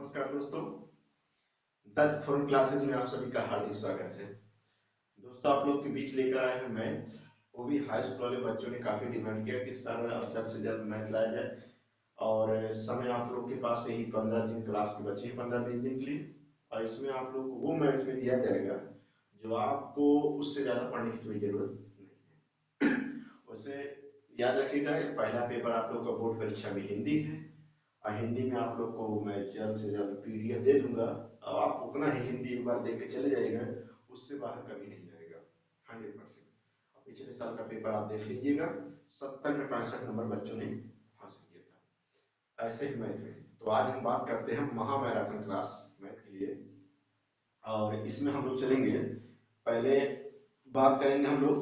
नमस्कार दोस्तों, Dutt foreign classes में आप सभी का हार्दिक स्वागत है। दोस्तों, आप लोग के बीच लेकर आए हैं मैथ। वो भी हाई स्कूल वाले बच्चों ने काफी डिमांड किया कि सर अब ज्यादा से ज्यादा मैथ लाया जाए। और समय आप लोग के पास से ही 15 दिन क्लास के बचे हैं, 15-20 दिन के लिए। और इसमें आप लोग को वो मैथ में दिया जाएगा जो आपको उससे ज्यादा पढ़ने की कोई जरूरत नहीं है। वैसे याद रखिएगा, ये पहला पेपर आप लोग का बोर्ड परीक्षा में हिंदी है। और हिंदी में आप लोग को मैं जल्द से जल्द पीडीएफ दे दूंगा। अब आप उतना ही हिंदी एक बार देख के चले जाइएगा, उससे बाहर कभी नहीं जाएगा 100%। पिछले साल का पेपर आप देख लीजिएगा, 70 में 65 नंबर बच्चों ने हासिल किया था। ऐसे ही मैथ में तो आज हम बात करते हैं महा मैराथन क्लास मैथ के लिए। और इसमें हम लोग चलेंगे, पहले बात करेंगे हम लोग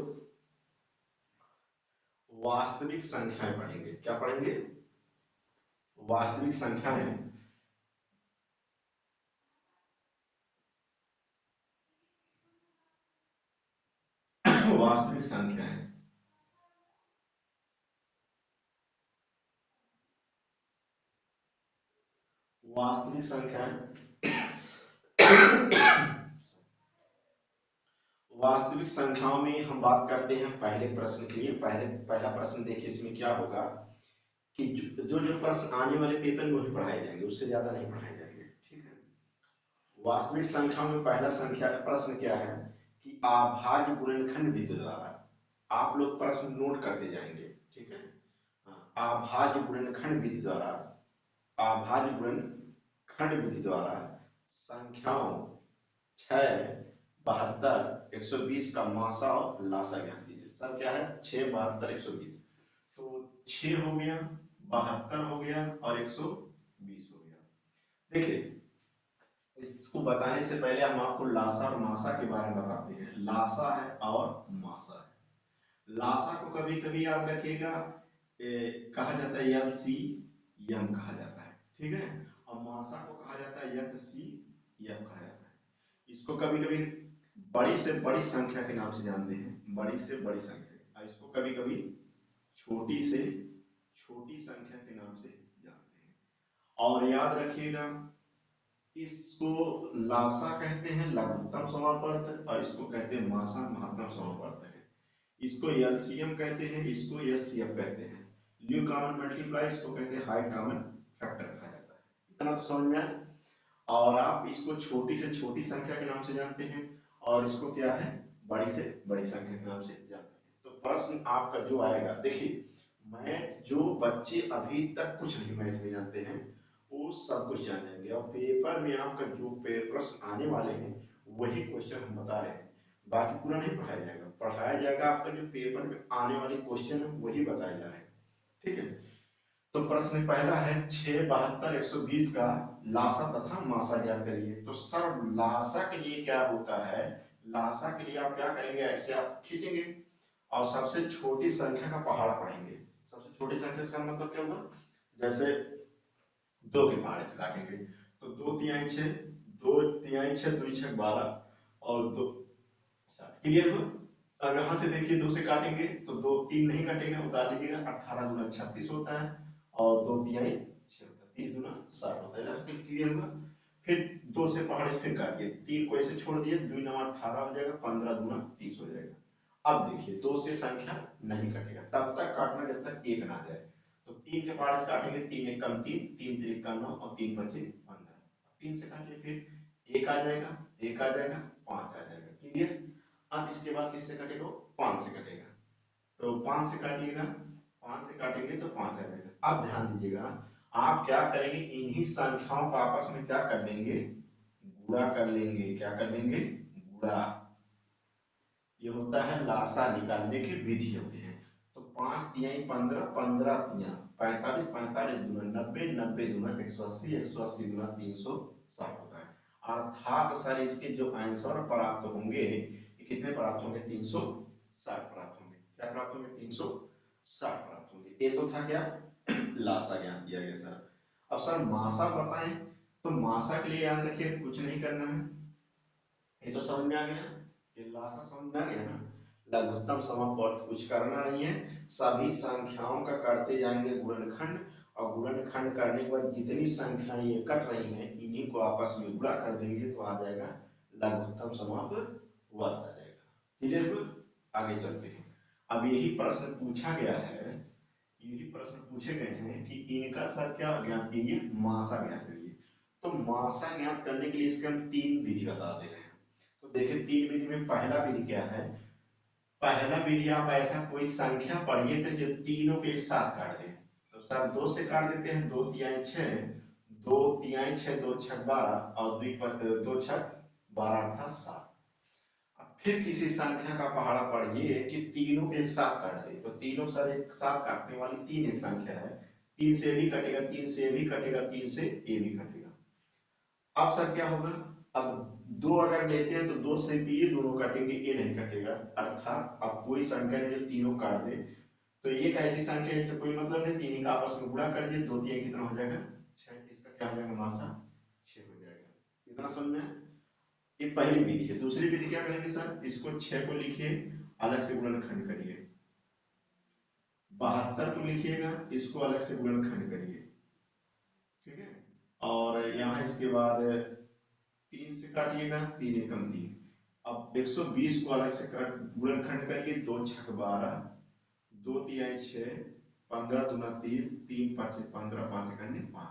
वास्तविक संख्याएं पढ़ेंगे। क्या पढ़ेंगे? वास्तविक संख्याएं। वास्तविक संख्याएं। वास्तविक संख्याएं। वास्तविक संख्याओं में हम बात करते हैं पहले प्रश्न के लिए। पहला प्रश्न देखिए, इसमें क्या होगा कि जो जो प्रश्न आने वाले पेपर में वही पढ़ाए जाएंगे, उससे ज्यादा नहीं पढ़ाए जाएंगे। ठीक है। वास्तविक संख्याओं में पहला संख्या प्रश्न क्या है कि अभाज्य गुणनखंड विधि द्वारा। आप लोग प्रश्न नोट करते जाएंगे। ठीक है। हाँ, अभाज्य गुणनखंड विधि द्वारा, अभाज्य गुणनखंड विधि द्वारा संख्याओं 6, 72, 120 का मासा और लासा ज्ञात कीजिए। सर क्या है? 6, 72, 120। तो 6 हो गया, 72 हो गया और 120 हो गया। देखिए, इसको बताने से पहले हम आपको लासा और मासा के बारे में बताते हैं। लासा है और मासा है। लासा को कभी कभी याद रखिएगा, कहा जाता है एल सी एम कहा जाता है। ठीक है। और मासा को कहा जाता है एच सी एम कहा जाता है। इसको कभी कभी बड़ी से बड़ी संख्या के नाम से जानते हैं, बड़ी से बड़ी संख्या। और इसको कभी कभी छोटी से छोटी संख्या के नाम से जानते हैं। और याद रखिएगा, इसको लासा कहते हैं, लघुत्तम समापवर्त, और इसको कहते हैं मासा, महत्तम समापवर्त है। इसको एलसीएम कहते हैं, इसको एचसीएफ कहते हैं। ल्यू कॉमन मल्टीप्लाई इसको कहते हैं, हाई कॉमन फैक्टर कहा जाता है। इतना तो समझ में आया। और आप इसको छोटी से छोटी संख्या के नाम से जानते हैं, और इसको क्या है, बड़ी से बड़ी संख्या के नाम से जानते हैं। तो प्रश्न आपका जो आएगा, देखिए, मैथ जो बच्चे अभी तक कुछ नहीं मैथ में जानते हैं वो सब कुछ जान जाएंगे। और पेपर में आपका जो प्रश्न आने वाले हैं वही क्वेश्चन हम बता रहे हैं। बाकी पूरा नहीं पढ़ाया जाएगा, पढ़ाया जाएगा आपका जो पेपर में आने वाले क्वेश्चन है वही बताए जा रहे हैं। ठीक है। तो प्रश्न पहला है 6, 72, 120 का लासा तथा मासा ज्ञात करिए। तो सर लासा के लिए क्या होता है, लासा के लिए आप क्या करेंगे, ऐसे आप खींचेंगे और सबसे छोटी संख्या का पहाड़ा पढ़ेंगे। सबसे छोटी संख्या का मतलब क्या होगा, जैसे 2 के पहाड़े से काटेंगे तो 2 तिहाई 6, 2 तिहाई 6, 2 6 12 और 2 7। क्लियर हो? अब यहाँ से देखिए, 2 से काटेंगे तो 2 3 नहीं कटेगा, उतार लीजिएगा। 18 दूना 36 होता है और 2 तिहाई 6 होता है, 3 दूना 60 होता है। फिर क्लियर हुआ। फिर 2 से पहाड़े से फिर काटिए, 3 को ऐसे छोड़ दिए, 2 9 18 हो जाएगा, 15 दूना 30 हो जाएगा। अब देखिए, 2 से संख्या नहीं कटेगा, तब तक काटना जब तक 1 ना आ जाए। तो 3 के पहाड़े से काटेंगे, 3 1 कम 3, 3 3 कम 9 और 3 5 15। 3 से काटिए, फिर 1 आ जाएगा, 1 आ जाएगा, 5 आ जाएगा। क्लियर? अब इसके बाद किससे कटेगा? 5 से कटेगा। तो 5 से काटिएगा, 5 से काटेंगे तो 5 आ जाएगा। अब ध्यान दीजिएगा, आप क्या करेंगे, इन्हीं संख्याओं का आपस में क्या कर लेंगे, गुणा कर लेंगे। क्या कर लेंगे? गुणा। ये होता है लासा निकालने की विधि होती है। तो 5 तिहाई 15, 15 तिहाई 45, 45 दूना 90, 90 दूना 180, 180 दूना 360 होता है। अर्थात सर इसके जो आंसर प्राप्त होंगे, ये कितने प्राप्त होंगे? 360 प्राप्त होंगे। क्या प्राप्त होंगे? 360 प्राप्त होंगे। ये तो था क्या, लासा ज्ञान किया गया सर। अब सर मासा बताएं, तो मासा के लिए याद रखिए कुछ नहीं करना है, ये तो समझ में आ गया। ये लासा समझ में आ गया ना। लघुत्तम समापवर्त कुछ करना नहीं है, सभी संख्याओं का करते जाएंगे गुणनखंड और गुणनखंड करने के बाद जितनी संख्याएं ये कट रही हैं इन्हीं को आपस में गुणा कर देंगे तो आ जाएगा लघुत्तम समापवर्ग आ जाएगा। क्लियर हुआ? आगे चलते हैं। अब यही प्रश्न पूछा गया है, यही प्रश्न पूछे गए हैं कि इनका सर क्या ज्ञात कीजिए, मासा ज्ञात करिए। तो मासा ज्ञात करने के लिए इसके हम तीन विधि बता दे रहे हैं। तो देखिए तीन विधि में पहला विधि क्या है, पहला विधि आप ऐसा कोई संख्या पढ़िए तो जो तीनों के एक साथ काट दे। तो सर दो से काट देते हैं, दो तिहाई छह, दो तिहाई छह, दो छक 12 और दो छक 12 अर्थात 7। अब फिर किसी संख्या का पहाड़ा पढ़िए कि तीनों के एक साथ काट दे। तो तीनों सर एक साथ काटने वाली तीन एक संख्या है, तीन से भी कटेगा, तीन से भी कटेगा, तीन से ए भी कटेगा। अब सर क्या होगा, अब दो अगर लेते हैं तो दो से भी ये दोनों कटेंगे, ये नहीं कटेगा। अर्थात अब कोई संख्या ने जो तीनों काट दे तो एक ऐसी संख्या है इससे कोई मतलब नहीं, तीन का आपस में गुणा कर दिए, दो तीन कितना हो जाएगा 6, इसका क्या हो जाएगा मासा 6 हो जाएगा। इतना समझ में? ये पहली विधि है। दूसरी विधि क्या करेंगे सर, इसको 6 को लिखिए, अलग से गुणनखंड करिए, 72 को लिखिएगा, इसको अलग से गुणनखंड करिए, ठीक है। और यहाँ इसके बाद 3 से काटिएगा, 3 एकम 3। अब 120 को अलग से गुणनखंड करिए, 2 छक 12, 2 तिहाई 6, 15 दूना 30, 3 पाँच 15, 5 एकम 5।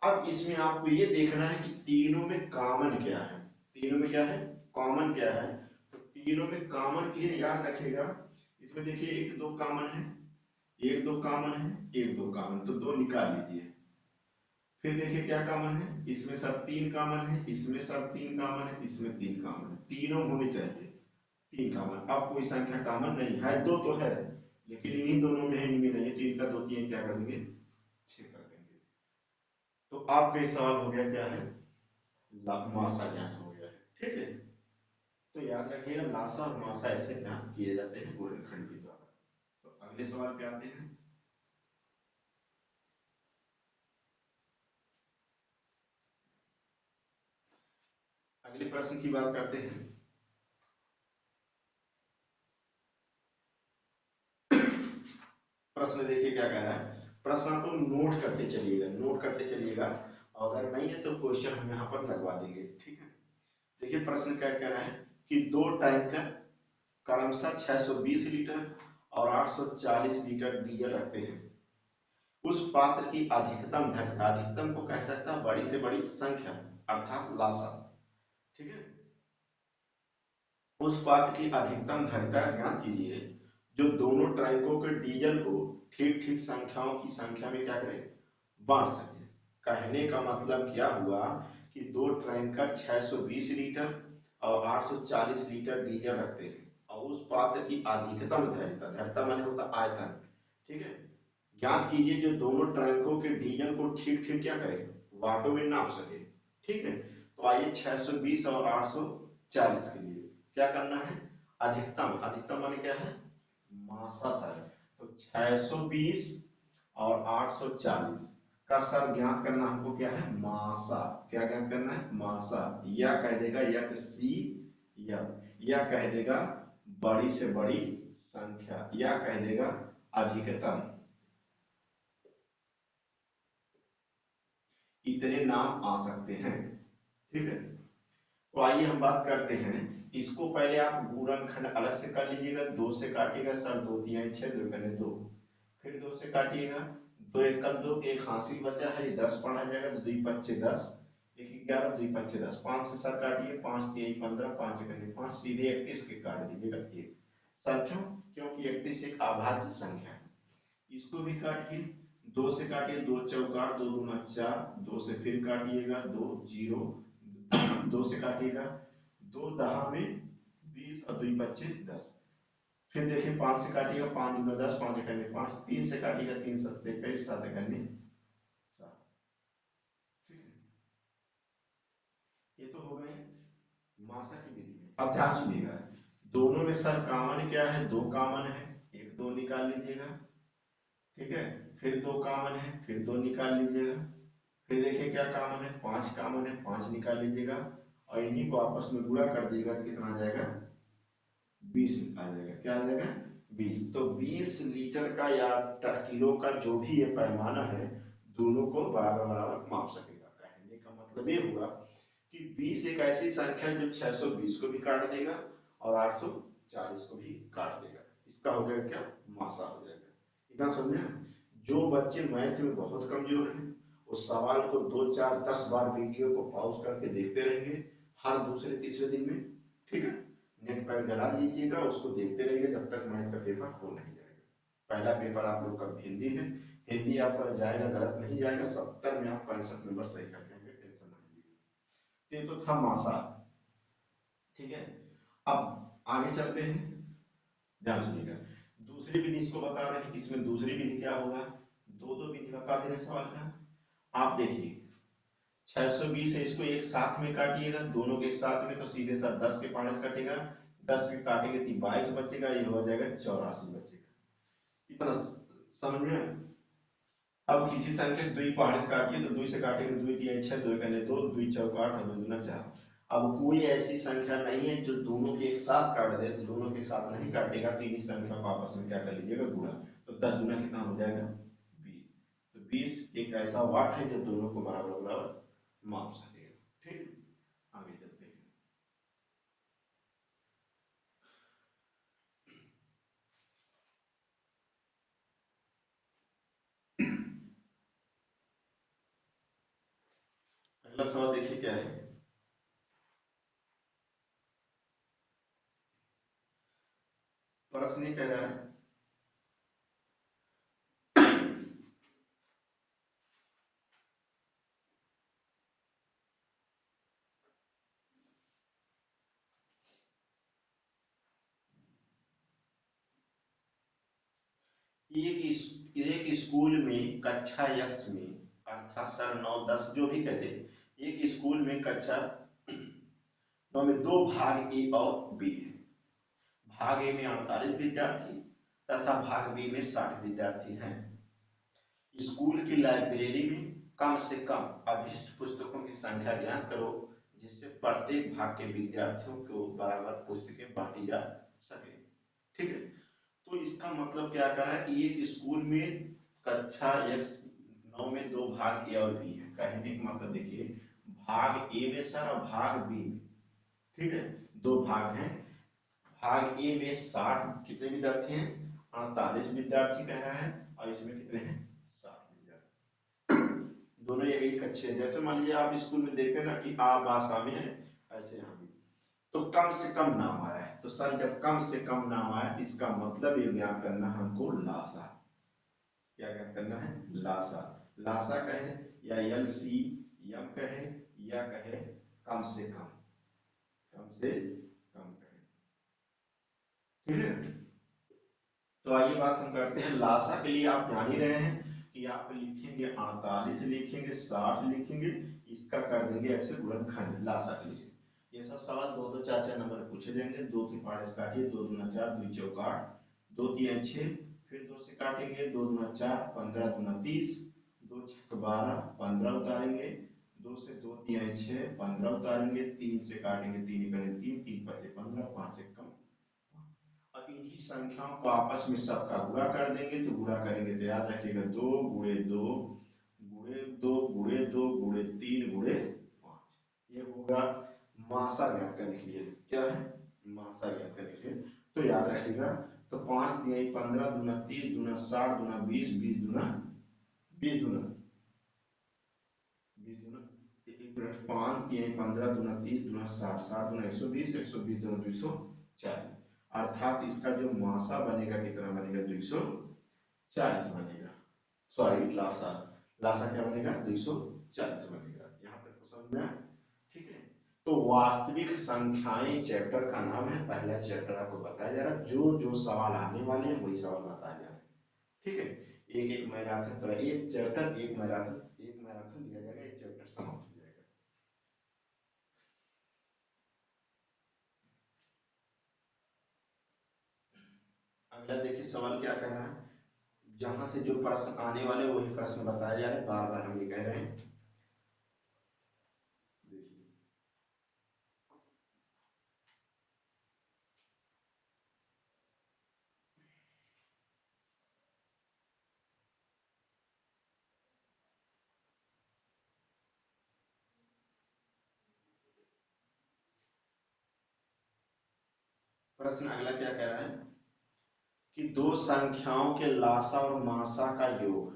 अब इसमें आपको ये देखना है कि तीनों में कॉमन क्या है, तीनों में क्या है, कॉमन क्या है। तो तीनों में कॉमन के लिए याद रखेगा, इसमें देखिए एक दो कॉमन है, एक दो कॉमन है, एक दो कॉमन, तो दो निकाल लीजिए। फिर देखिए क्या कॉमन है, इसमें सब तीन कॉमन है, इसमें सब तीन कॉमन है, इसमें तीन कॉमन है, तीनों होने चाहिए तीन कॉमन। अब कोई संख्या कॉमन नहीं है, दो तो है लेकिन इन्हीं दोनों में है, इनमें नहीं है, तो इनका दो तीन क्या कर देंगे 6 कर देंगे। तो आपका ये सवाल हो गया क्या है, मासा ज्ञात हो गया है, ठीक है। तो याद रखिएगा लासा और मासा ऐसे ज्ञात किए जाते हैं गुणनखंड के द्वारा। तो अगले सवाल पे आते हैं। अगले प्रश्न की बात करते हैं। प्रश्न देखिए क्या कह रहा है, प्रश्न आपको नोट करते चलिएगा, नोट करते चलिएगा, और अगर नहीं है तो क्वेश्चन हम यहाँ पर लगवा देंगे, ठीक है। देखिए प्रश्न क्या कह रहा है कि दो टैंकर क्रमशः 620 लीटर और 840 लीटर डीजल रखते हैं। उस पात्र की अधिकतम धैर्यता, अधिकतम को कह सकता है बड़ी से बड़ी संख्या अर्थात लासा, ठीक है। उस पात्र की अधिकतम धैर्यता ज्ञात कीजिए जो दोनों ट्रैंकों के डीजल को ठीक ठीक संख्याओं की संख्या में क्या करे, बांट सके। कहने का मतलब क्या हुआ कि दो टैंकर 620 लीटर और 840 लीटर डीजल रखते हैं और उस पात्र की अधिकतम धैर्यता, धैर्यता माने होता आयतन, ठीक है, ज्ञात कीजिए जो दोनों ट्रकों के डीजल को ठीक ठीक क्या करे, वाटों में नाप सके, ठीक है। तो आइए 620 और 840 के लिए क्या करना है, अधिकतम, अधिकतम माने क्या है मासा सर। तो 620 और 840 का सर ज्ञात करना हमको क्या है मासा, क्या ज्ञात करना है मासा। या कह देगा या तो सी, या कह देगा बड़ी से बड़ी संख्या, या कह देगा अधिकतम, इतने नाम आ सकते हैं, ठीक है। तो आइए हम बात करते हैं, इसको पहले आप गुणनखंड अलग से कर लीजिएगा, दो से काटिएगा सर, दो तिहाई 6, दो पहले दो, फिर दो से काटिएगा, दो एकम दो, एक हासिल बचा है ये 10 पढ़ा जाएगा, तो 2 पच्चे 10, एक 11, 2 पच्चे 10, 5 से सर काटिए, 5 तिहाई 15, 5 एकम 5, सीधे 31 के काट दीजिएगा एक सर, क्यों, क्योंकि 31 एक अभाज्य संख्या है। इसको भी काटिए, दो से काटिए, दो चौकार, दो दूना 4, दो से फिर काटिएगा, दो जीरो, दो से काटिएगा, दो दहा में 20 और 2 पच्चे 10, फिर देखिए 5 से काटिएगा, 5 दूना 10, 5 एकम 5, 3 से काटिएगा, 3 सत्ते 21, 7 एकम 7, ठीक है। ये तो हो गए मासा की विधि में। अब ध्यान सुनिएगा, दोनों में सर कॉमन क्या है, दो कॉमन है, एक दो निकाल लीजिएगा, ठीक है। फिर दो कॉमन है, फिर दो निकाल लीजिएगा, फिर देखिए क्या कॉमन है, 5 कॉमन है, 5 निकाल लीजिएगा, और इन्हीं को आपस में गुणा कर दीजिएगा तो कितना आ जाएगा 20 आ जाएगा, क्या आ जाएगा 20, तो 20 लीटर का या किलो का जो भी ये पैमाना है, दोनों को बराबर बराबर माप सकेगा। कहने का मतलब ये हुआ कि 20 एक ऐसी संख्या है जो 620 को भी काट देगा और 840 को भी काट देगा। इसका हो जाएगा क्या, मासा हो जाएगा। इतना समझे। जो बच्चे मैथ में बहुत कमजोर हैं, उस सवाल को 2 4 10 बार वीडियो को पॉज करके देखते रहेंगे हर दूसरे तीसरे दिन में। ठीक है, नेट पर डला लीजिएगा, उसको देखते रहिए जब तक मैथ का पेपर हो नहीं जाएगा। पहला पेपर आप लोग का हिंदी है, हिंदी आपका जाएगा, गलत नहीं जाएगा, 70 में आप 65 नंबर सही कर लेंगे, टेंशन नहीं लीजिए। ये तो था मासा। ठीक है, अब आगे चलते हैं, ध्यान सुनिएगा। दूसरी विधि इसको बता रहे हैं, इसमें दूसरी विधि क्या होगा, दो दो विधि बता दे रहे सवाल का। आप देखिए 620 है, इसको एक साथ में काटिएगा, दोनों के एक साथ में, तो सीधे साथ 10 के पाँच कटेगा, 10 के काटेंगे तो 22 बचेगा, ये हो जाएगा 84 बचेगा। इतना समझ में। अब किसी संख्या दुई पहाड़ काटिए तो दुई से काटेंगे, दुई तिया छह, दो कने दो, दुई चौक आठ और दो दूना चार। अब कोई ऐसी संख्या नहीं है जो दोनों के एक साथ काट दे, तो दोनों के साथ नहीं काटेगा, तीन ही संख्या को आपस में क्या कर लीजिएगा, गुणा। तो 10 गुना कितना हो जाएगा, 20। तो 20 एक ऐसा वाट है जो दोनों को बराबर बराबर माप सकेगा। ठीक, आगे चलते हैं। अगला सवाल देखिए क्या है। प्रश्न ये कह रहा है, एक स्कूल में कक्षा यक्ष में, अर्थात सर 9 10 जो भी कहते, एक स्कूल में कक्षा 9 में दो भाग ए और बी है। भाग ए में 48 विद्यार्थी तथा भाग बी में 60 विद्यार्थी हैं। स्कूल की लाइब्रेरी में कम से कम अभिष्ट पुस्तकों की संख्या ज्ञात करो, जिससे प्रत्येक भाग के विद्यार्थियों को बराबर पुस्तकें बांटी जा सके। ठीक है, तो इसका मतलब क्या कर रहा है कि एक स्कूल में कक्षा एक 9 में दो भाग ए और बी है। कहने का मतलब देखिए, भाग ए में सर और भाग बी में, ठीक है, दो भाग हैं। भाग ए में 60 कितने विद्यार्थी हैं, 48 विद्यार्थी कह रहा है, और इसमें कितने हैं, 60 विद्यार्थी। दोनों एक ही कक्षे हैं। जैसे मान लीजिए आप स्कूल में देखते हैं ना कि आ बा सा में है, ऐसे यहाँ भी। तो कम से कम नाम आया है, तो सर जब कम से कम नाम आया, इसका मतलब ये ज्ञात करना हमको लासा। क्या ज्ञात करना है, लासा। लासा कहे या यल सी यम कहे या कहे कम से कम, कम से कम कहे। ठीक है, तो आइए बात हम करते हैं लासा के लिए। आप जान ही रहे हैं कि आप लिखेंगे 48 लिखेंगे, 60 लिखेंगे, इसका कर देंगे ऐसे गुणनखंड लासा के लिए। ये सब सवाल दो दो चार चार नंबर पूछे जाएंगे। दो की पाँच से काटिए, दो दूना चार, दुई चौक आठ, दो तिया छः, फिर दो से काटेंगे, दो दूना चार, 15 दूना 30, दो छक 12, 15 उतारेंगे, दो से दो तिया छः, 15 उतारेंगे, तीन से काटेंगे, तीन करें तीन, तीन पचे 15, पाँच एक कम। अब इन्हीं संख्याओं को आपस में सबका गुणा कर देंगे, तो गुणा करेंगे तो याद रखिएगा, दो गुणे दो गुणे दो गुणे दो गुणे तीन गुणे पांच। ये होगा मासा ज्ञात करने के लिए। क्या है, मासा ज्ञात करने के लिए। तो याद रखिएगा, तो पांच तिहाई 15 दूना 30 दूना 60 दूना 20 20 दूना 20 दूना 20 दूना 5 तिहाई 15 दूना 30 दूना 60 60 दूना 120 120 दूना 240। अर्थात इसका जो मासा बनेगा कितना बनेगा, 240 बनेगा। सॉरी, लासा। लासा क्या बनेगा, 240 बनेगा। यहाँ तक तो समझ में आया? ठीक है, तो वास्तविक संख्याएं चैप्टर का नाम है। पहला चैप्टर आपको बताया जा रहा है, जो जो सवाल आने वाले हैं वही सवाल बताया जा रहा है। ठीक है, एक एक मैराथन पूरा, एक चैप्टर एक मैराथन लिया जाएगा, एक चैप्टर समाप्त हो जाएगा। अगला देखिए सवाल क्या कह रहा है, जहां से जो प्रश्न आने वाले वही प्रश्न बताया जा रहा है, बार बार हम ये कह रहे हैं। देखिए प्रश्न अगला क्या कह रहा है कि दो संख्याओं के लासा और मासा का योग।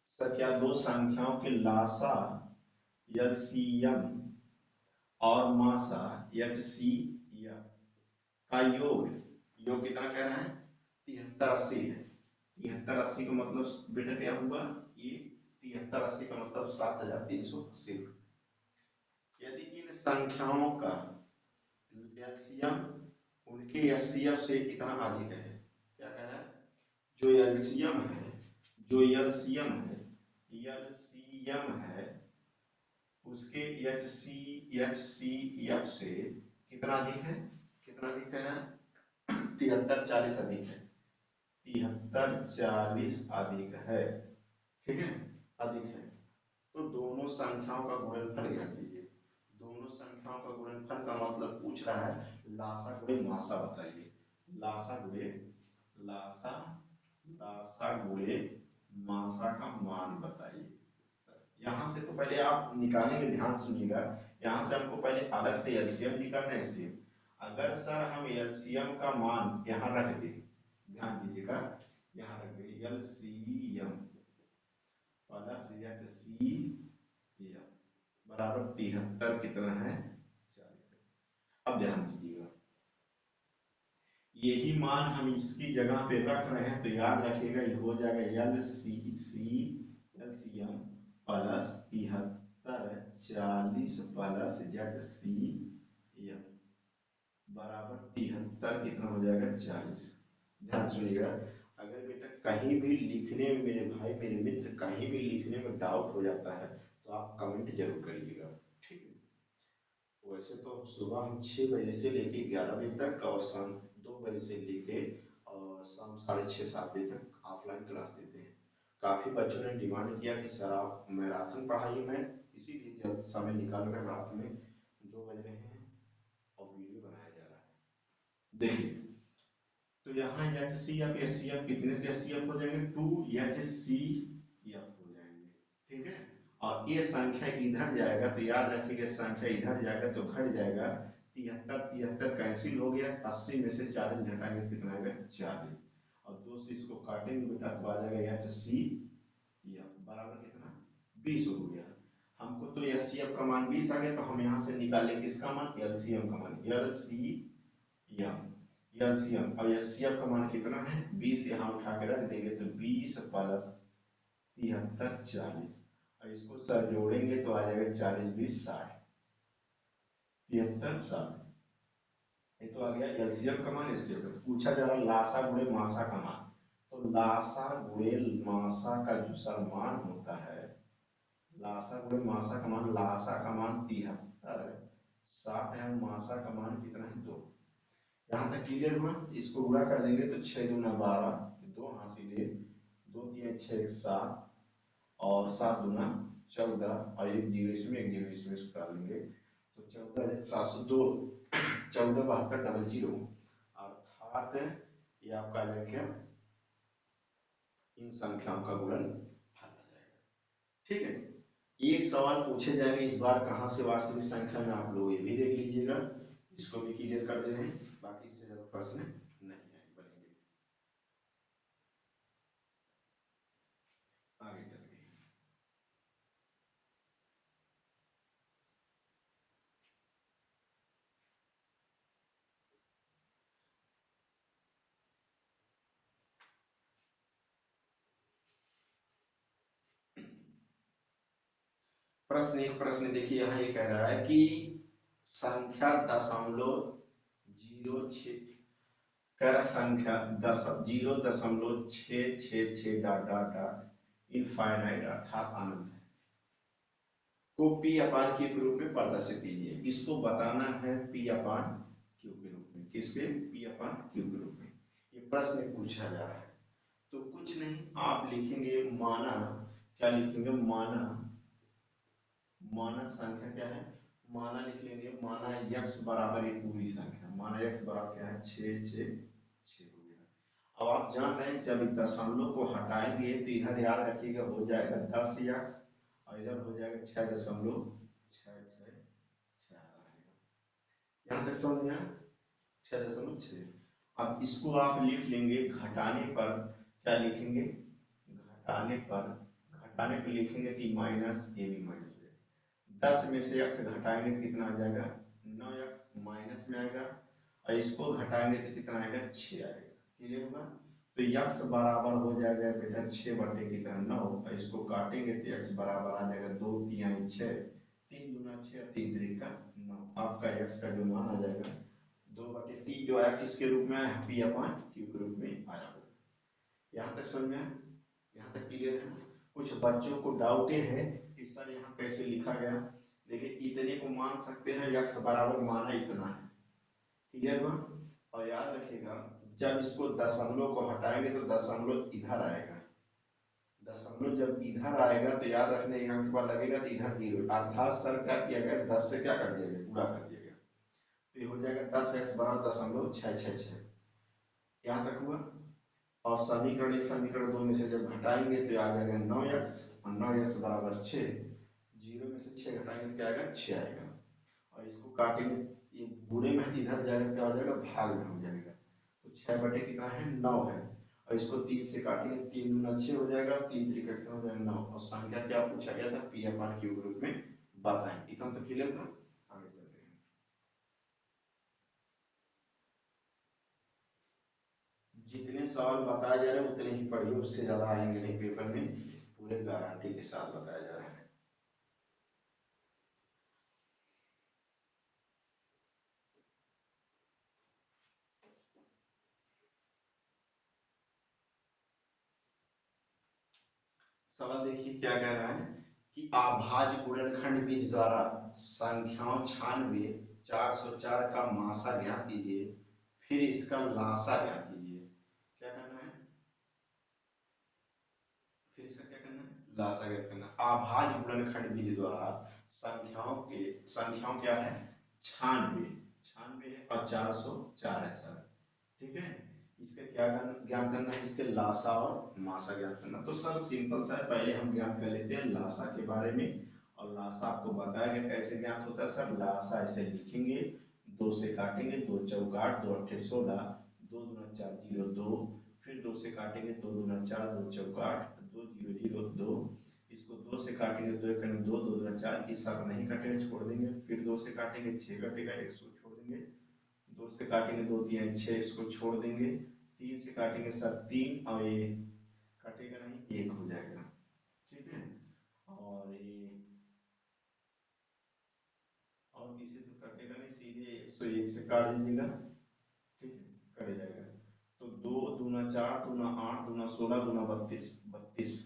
सर क्या दो संख्याओं के लासा एलसीएम और मासा एचसीएफ का योग, योग कितना कह रहा है 7380 है। 7380 का मतलब बेटा क्या हुआ, ये 7380 का मतलब 7380। यदि इन संख्याओं का एलसीएम उनके एचसीएफ से इतना अधिक है, क्या कह रहा है, जो एलसीएम है, जो एलसीएम है, एलसीएम है उसके एचसीएफ से कितना अधिक है, कितना अधिक कह रहा है 7340 अधिक है, 7340 अधिक है, ठीक है, अधिक है। तो दोनों संख्याओं का गुणनफल ज्ञात कीजिए। दोनों संख्याओं का गुणनफल का मतलब पूछ रहा है लासा गुणे मासा बताइए। लासा गुणे लासा लासा गुणे मासा का मान बताइए। यहाँ से तो पहले आप निकालेंगे, ध्यान सुनिएगा। यहाँ से हमको पहले अलग से एलसीएम निकालना है एलसीएम। अगर सर हम एलसीएम का मान यहाँ रख दें, ध्यान दीजिएगा, यहाँ रख दें एलसीएम प्लस एचसीएफ बराबर 73 कितना है 40। अब ध्यान दीजिएगा, यही मान हम इसकी जगह पे रख रहे हैं तो याद रखिएगा ये हो जाएगा एलसीएम प्लस 7340 प्लस एचसीएफ बराबर 73 कितना हो जाएगा 40। ध्यान सुनिएगा, अगर बेटा कहीं भी लिखने में मेरे भाई मेरे मित्र कहीं भी लिखने में डाउट हो जाता है तो आप कमेंट जरूर करिएगा, ठीक है। वैसे तो सुबह हम 6 बजे से लेके 11 बजे तक और शाम 2 बजे से लेके और शाम 6:30-7 बजे तक ऑफलाइन क्लास देते हैं। काफ़ी बच्चों ने डिमांड किया कि सर आप मैराथन पढ़ाइए, मैं इसीलिए जल्द समय निकाल कर रात में 2 बज रहे हैं और वीडियो बनाया जा रहा है। देखिए तो यहाँ H C F S C F कितने से एस सी एफ हो जाएंगे 2 HCF हो जाएंगे, ठीक है। और ये संख्या इधर जाएगा तो याद रखिएगा संख्या इधर जाएगा तो घट जाएगा, 73 कैंसिल हो गया, 80 में से 40 घटाएंगे कितना आएगा 40 और 2 से इसको काटेंगे बेटा तो आ जाएगा HCF बराबर कितना 20 हो गया। हमको तो HCF का मान 20 आ गया तो हम यहाँ से निकालेंगे किसका मान LCM का मान एलसीएम। अब एचसीएफ का मान कितना है 20, यहाँ उठा के रख देंगे तो 20 प्लस 7340 और इसको सर जोड़ेंगे तो आ जाएगा 40 20 60 73 60। ये तो आ गया एलसीएम का मान। एचसीएफ का पूछा जा रहा लासा गुणे मासा का मान, तो लासा गुणे मासा का जो सर मान होता है, लासा गुणे मासा का मान, लासा का मान 7360 है, मासा का मान कितना है 2। यहाँ तक क्लियर हुआ। इसको गुणा कर देंगे तो 6 दूना 12, 2 हासिले 2 3 6 7 और 7 दूना 14 और एक जीरो इसमें एक जीरो इसमें डाल देंगे तो 14,702 147200 अर्थात ये आपका आ जाएगा इन संख्याओं का गुणनफल आ जाएगा, ठीक है। एक सवाल पूछे जाएंगे इस बार कहाँ से वास्तविक संख्या में, आप लोग ये भी देख लीजिएगा, इसको भी क्लियर कर दे रहे हैं, बाकी इससे ज्यादा प्रश्न नहीं आएंगे बनेंगे। आगे चलते हैं। एक प्रश्न देखिए यहाँ ये कह रहा है कि संख्या 0.06 कह रहा संख्या 0.666 डॉट डॉट डॉट इनफाइनाइट अर्थात अनंत है को पी अपान क्यू के रूप में प्रदर्शित कीजिए। इसको बताना है पी अपान क्यू के रूप में, किसके पी अपान क्यू के रूप में ये प्रश्न पूछा जा रहा है। तो कुछ नहीं, आप लिखेंगे माना, क्या लिखेंगे माना, माना संख्या क्या है, माना लिख लेंगे, माना x बराबर एक पूरी संख्या, माना x बराबर क्या है 6 हो गया। अब आप जान रहे हैं जब दशमलव को हटाएंगे तो इधर याद रखिएगा हो जाएगा 10x और इधर हो जाएगा 6.666 यहाँ तक समझ में 6.6 अब इसको आप लिख लेंगे घटाने पर, क्या लिखेंगे, घटाने पर, घटाने पर लिखेंगे कि माइनस ए बी माइनस, 10 में से x घटाएंगे तो कितना आ जाएगा, 9x माइनस में आएगा, और इसको घटाएंगे तो कितना आएगा, 6 आएगा। क्लियर हुआ। तो x बराबर हो जाएगा बेटा 6 बटे कितना 9, और इसको काटेंगे तो x बराबर आ जाएगा 2 तिहाई 6, 3 दूना 6, 3 तिरिका 9। आपका x का जो मान आ जाएगा 2/3 जो आया किसके रूप में आया, पी अपॉन क्यू के रूप में आया होगा। यहाँ तक समझ में आया, यहाँ तक क्लियर है। कुछ बच्चों को डाउटे है कि सर यहाँ कैसे लिखा गया। देखिए इतने को मान सकते हैं, x बराबर माना इतना है। क्लियर हुआ। और याद रखिएगा जब इसको दशमलव को हटाएंगे तो दशमलव इधर आएगा, दशमलव जब इधर आएगा तो याद रखने यहाँ के बाद लगेगा तो इधर 0, अर्थात सर क्या किया गया 10 से क्या कर दिया गया, पूरा कर दिया गया। तो ये हो जाएगा 10x बराबर 0.666। यहाँ तक हुआ। और समीकरण 1 समीकरण 2 में से जब घटाएंगे तो आ जाएगा 9x, और 9x बराबर 6, 0 में से 6 घटाएंगे तो क्या आएगा, 6 आएगा। और इसको काटेंगे, ये बुरे में इधर जाएगा क्या हो जाएगा, भाग में हो जाएगा। तो 6 बटे कितना है 9 है, और इसको 3 से काटेंगे, 3 दूना 6 हो जाएगा, 3 3 कितना हो जाएगा 9। और संख्या क्या पूछा गया था, पी अपॉन क्यू के रूप में बताएं। इतना तो क्लियर था। आगे चलते हैं। जितने सवाल बताए जा रहे हैं उतने ही पढ़िए, उससे ज्यादा आएंगे नहीं पेपर में, पूरे गारंटी के साथ बताया जा रहा है। सवाल देखिए क्या कह रहा है कि अभाज्य गुणनखंड बीज द्वारा संख्याओं 96 404 का मासा ज्ञात कीजिए, फिर इसका लासा ज्ञात कीजिए। क्या करना है, फिर इसका क्या करना है, लासा ज्ञात करना। अभाज्य गुणनखंड विधि द्वारा संख्याओं क्या है, 96, 96 है और 404 है सर। ठीक है। इसका क्या ज्ञात करना है, इसके लासा और मासा ज्ञात करना। तो सर सिंपल सा है, पहले हम ज्ञात कर लेते हैं लासा के बारे में। और लासा आपको बताया गया कैसे ज्ञात होता है सर। लासा ऐसे लिखेंगे, 2 से काटेंगे, 2 चौक 8, 2 अट्ठे 16, 2 दूना 4 0 2, फिर 2 से काटेंगे, 2 दूना 4, 2 चौक 8, 2 0 0 2, इसको 2 से काटेंगे, 2 एक 2, 2 दूना 4, इस सब नहीं कटेगा छोड़ देंगे, फिर 2 से काटेंगे 6 कटेगा, 100 छोड़ देंगे, 2 से काटेंगे 2 3 6, इसको छोड़ देंगे, 3 से काटेंगे सर 3, और ये कटेगा नहीं, 1 हो जाएगा। ठीक है। और ये और किसी से कटेगा नहीं, सीधे 101 से काट दीजिएगा। ठीक है, कट जाएगा। तो 2 दूना 4, दूना 8, दूना 16, दूना 32, 32।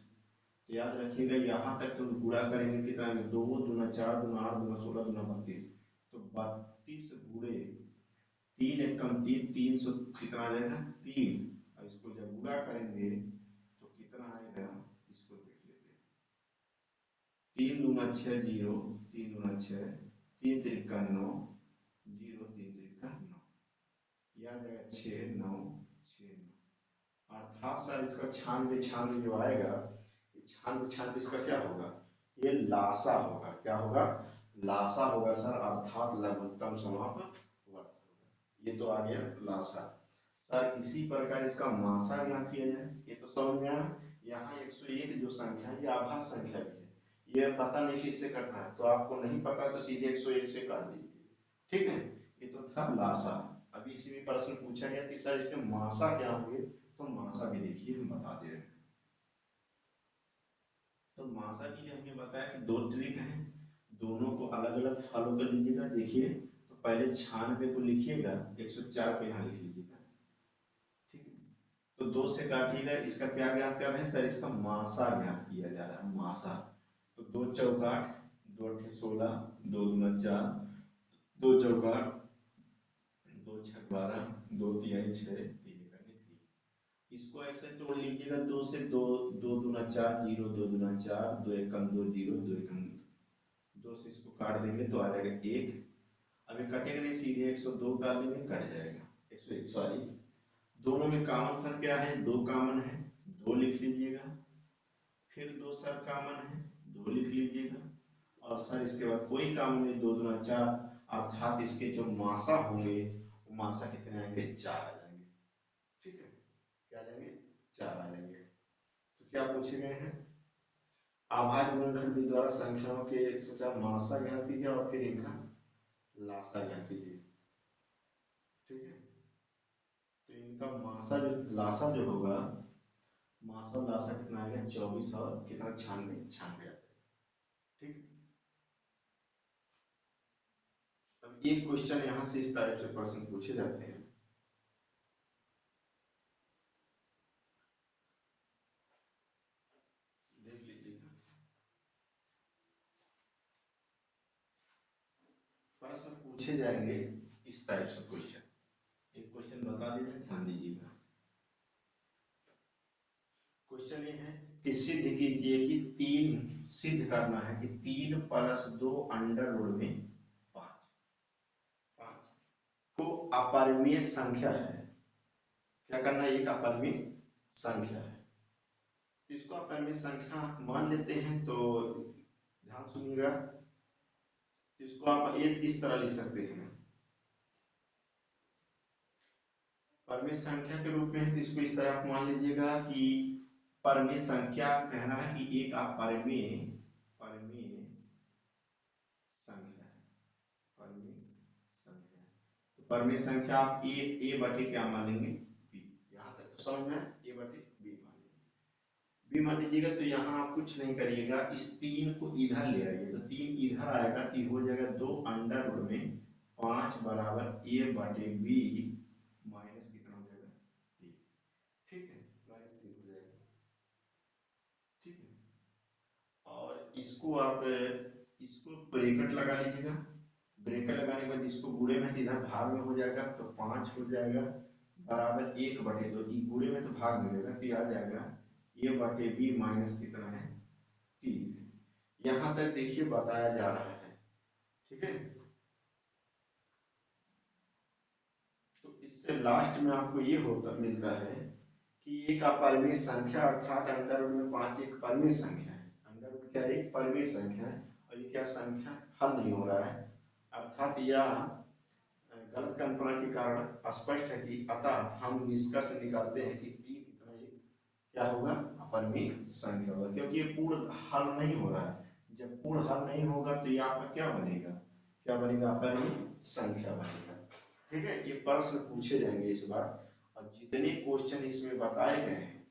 तो याद रखिएगा यहाँ तक तो गुणा करेंगे कितना आएगा, 2 दूना 4, दूना 8, दूना 16, दूना 32। तो 32 गुणे 3 एक कम 3, 300 कितना आ जाएगा 3। और इसको जब गुणा करेंगे तो कितना आएगा, इसको देख लेते हैं। 3 दूना 6 0, 3 दूना 6, 3 तिरिका 9, 0 3 तिरिका 9, यह आ जाएगा 6 9 6 9। अर्थात सर इसका 96 96 जो आएगा, ये 96 96 इसका क्या होगा, ये लासा होगा। क्या होगा, लासा होगा सर, अर्थात लघुत्तम समापक वर्ग होगा। ये तो आ गया लासा। सर इसी प्रकार इसका मासा ज्ञात किया जाए, ये तो समझ में आया। यहाँ 101 जो संख्या है ये आभाज्य संख्या भी है, ये पता नहीं किससे कट रहा है, तो आपको नहीं पता तो सीधे 101 से काट दीजिए। ठीक है। ये तो था लासा। अभी इसी में प्रश्न पूछा गया कि सर इसके मासा क्या होंगे, तो मासा भी देखिए हम बता दे रहे हैं। तो मासा के लिए हमने बताया कि 2 ट्रिक है, दोनों को अलग अलग फॉलो कर लीजिएगा। देखिए तो पहले 96 को लिखिएगा, 104 को यहाँ लिख लीजिएगा। ठीक है। तो 2 से काटिएगा, इसका क्या ज्ञात कर रहे हैं सर, इसका मासा ज्ञात किया जा रहा है, मासा। तो 2 चौक 8, 2 अट्ठे 16, 2 दूना 4, 2 चौक 8, 2 छक 12, 2 तिहाई 6, 3 एक 3। इसको ऐसे तोड़ लीजिएगा, 2 से 2, 2 दूना 4 0, 2 दूना 4, 2 एक 2 0, 2 एक 2 से इसको काट देंगे तो आ जाएगा 1। अभी कटेगा नहीं, सीधे 102 उतार लेंगे, कट जाएगा 101, सॉरी। दोनों में कॉमन सर क्या है, 2 कॉमन है, 2 लिख लीजिएगा। फिर 2 सर कॉमन है, 2 लिख लीजिएगा। और सर इसके बाद कोई कॉमन नहीं, 2 दूना 4, अर्थात इसके जो मासा होंगे वो मासा कितने आएंगे, 4 आ जाएंगे। क्या आ जाएंगे, 4 आ जाएंगे। तो क्या पूछे गए हैं, अभाज्य गुणनखंड द्वारा संख्याओं के सोचा मासा ज्ञात कीजिए और फिर इनका लासा ज्ञात कीजिए। ठीक है, तो इनका मासा जो लासा जो होगा, मासा और लासा कितना आएगा, 24 और कितना, 96, 96 आता है। ठीक है, अब एक क्वेश्चन यहाँ से इस टाइप से प्रश्न पूछे जाते हैं, देख लीजिएगा। प्रश्न पूछे जाएंगे इस टाइप से क्वेश्चन, एक क्वेश्चन बता दीजिए, ध्यान दीजिएगा। क्वेश्चन ये है कि सिद्ध कीजिए कि 3 सिद्ध करना है कि 3 + 2 अंडर रूट में 5 को अपरिमेय संख्या है। क्या करना है, एक अपरिमेय संख्या है। इसको अपरिमेय संख्या मान लेते हैं, तो ध्यान सुनिएगा, इसको आप एक इस तरह लिख सकते हैं, परिमेय संख्या के रूप में है, तो इसको इस तरह आप मान लीजिएगा कि परिमेय संख्या कहना है कि एक अपरिमेय परिमेय संख्या है, परिमेय संख्या। तो परिमेय संख्या आप ए बटे क्या मान लेंगे, बी। यहाँ तक तो समझ में, ए बटे बी मान लेंगे, बी मान लीजिएगा। तो यहाँ आप कुछ नहीं करिएगा, इस 3 को इधर ले आइए, तो 3 इधर आएगा तो हो जाएगा 2 अंडर रूट में 5 बराबर ए बटे बी माइनस कितना हो जाएगा, बी। ठीक है, -3 हो जाएगा। ठीक है, और इसको आप इसको ब्रैकेट लगा लीजिएगा, ब्रैकेट लगाने के बाद इसको गुणे में, इधर भाग में हो जाएगा, तो 5 हो जाएगा बराबर 1 बटे 2, गुणे में तो भाग में होगा, तो आ जाएगा ए बटे बी माइनस कितना है, 3। यहाँ तक देखिए बताया जा रहा है। ठीक है, तो इससे लास्ट में आपको ये होता मिलता है कि एक अपरिमेय संख्या अर्थात अंडर रूट में 5 एक परिमेय संख्या है, अंडर रूट क्या है, एक परिमेय संख्या है, और ये क्या संख्या हल नहीं हो रहा है, अर्थात यह गलत कल्पना के कारण स्पष्ट है कि अतः हम निष्कर्ष निकालते हैं कि 3 इतना एक क्या होगा, अपरिमेय संख्या होगा, क्योंकि ये पूर्ण हल नहीं हो रहा है। जब पूर्ण हल नहीं होगा तो ये आपका क्या बनेगा, क्या बनेगा, अपरिमेय संख्या बनेगा। ठीक है, ये प्रश्न पूछे जाएंगे इस बार, और जितने क्वेश्चन इसमें बताए गए हैं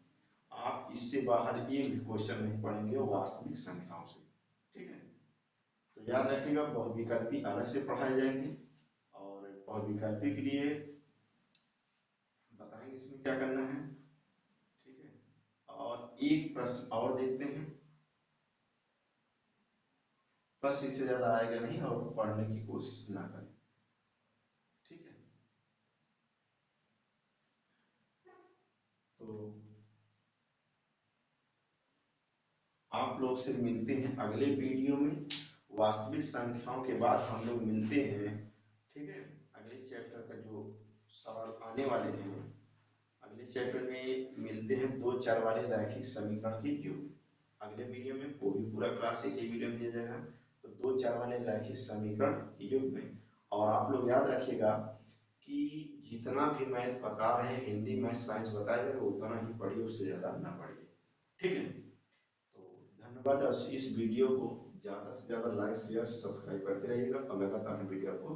आप इससे बाहर एक भी क्वेश्चन नहीं पढ़ेंगे वास्तविक संख्याओं से। ठीक है, तो याद रखिएगा बहुविकल्पी अलग से पढ़ाए जाएंगे, और बहुविकल्पी के लिए बताएंगे इसमें क्या करना है। ठीक है, और एक प्रश्न और देखते हैं, बस इससे ज्यादा आएगा नहीं, और पढ़ने की कोशिश ना करें। ठीक है, तो आप लोग से मिलते हैं अगले वीडियो में, वास्तविक संख्याओं के बाद हम लोग मिलते हैं। ठीक है, अगले चैप्टर का जो सवाल आने वाले हैं, अगले चैप्टर में मिलते हैं 2 चर वाले रैखिक समीकरण की योग। अगले वीडियो में वो भी पूरा क्लास एक ही वीडियो में दिया जाएगा, तो 2 चर वाले रैखिक समीकरण की योग में। और आप लोग याद रखिएगा कि जितना भी मैथ बता रहे हैं, हिंदी मैथ साइंस बताया जाएगा, उतना ही पढ़िए, उससे ज्यादा ना पढ़िए। ठीक है, तो धन्यवाद, और इस वीडियो को ज्यादा से ज्यादा लाइक शेयर सब्सक्राइब करते रहिएगा, और लगातार वीडियो को